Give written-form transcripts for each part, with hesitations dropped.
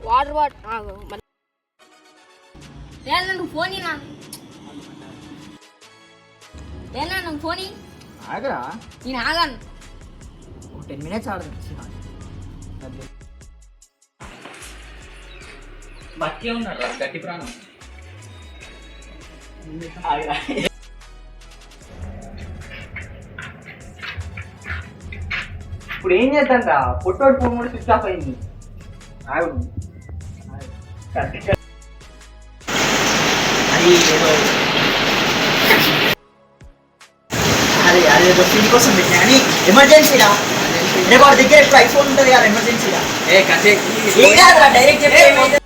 Water bottle నువ్వు phone నువ్వు phone ఆగరా నేను ఆగాను 10 minutes ఆడదు బతికే ఉన్నాడు గట్టి ప్రాణం. ఇప్పుడు ఏం చేద్దాంట పొట్టోడు ఫోన్ కూడా స్విచ్ ఆఫ్ అయింది. అరే అదేదో ఫీల్ కోసం పెట్టినా కానీ ఎమర్జెన్సీరా రేపు వాడి దగ్గర ఇప్పుడు ఐఫోన్ ఉంటుంది కదా ఎమర్జెన్సీరా. ఏం కాదురా డైరెక్ట్ చెప్తే ఏమైతే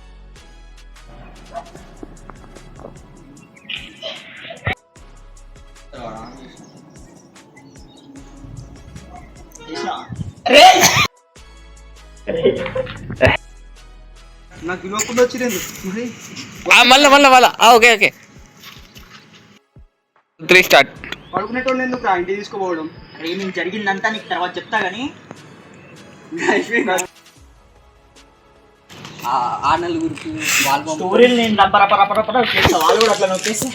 నాకు ఇవ్వకుండా వచ్చింది మళ్ళా ఓకే 3 స్టార్ట్. పడుకునేటోళ్ళు ఎందుకు ఇంటికి తీసుకుపోవడం? అరే నేను జరిగిందంతా నీకు తర్వాత చెప్తా కానీ ఆ నలుగురికి స్టోరీలు నేను రప్పరప్ప వచ్చేస్తా, వాళ్ళు కూడా అట్లా నొక్కేస్తా.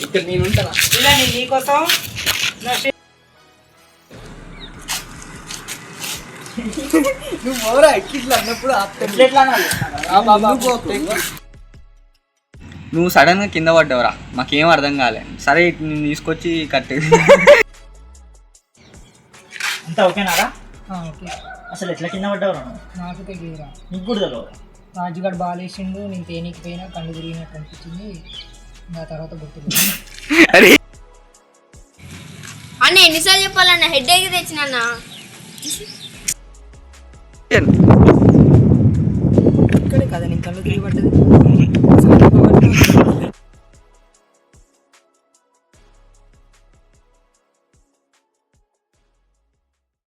ఇక్కడ నేను ఉంటానా? ఇలా నేను నీకోసం నువ్వు ఎవరా ఎక్కిట్లు అన్నప్పుడు నువ్వు సడన్ గా కింద పడ్డావురా, మాకేం అర్థం కాలే. సరే నేను తీసుకొచ్చి కట్టు. అంతా ఓకేనారా? అసలు ఎట్లా కింద పడ్డావు? నాకు తెలియదురా. నీకు కూడా తెలియదు. రాజుగాడు బాలేసిండు, నేను తేనీకి పోయినా కళ్ళు తిరిగినట్టు అనిపించింది. ఇంకా తర్వాత గుర్తు అన్న ఎన్నిసార్లు చెప్పాలన్న హెడ్ ఏకి తెచ్చిన ఇక్కడే కదా నేను కళ్ళు తిరిగి పడ్డది.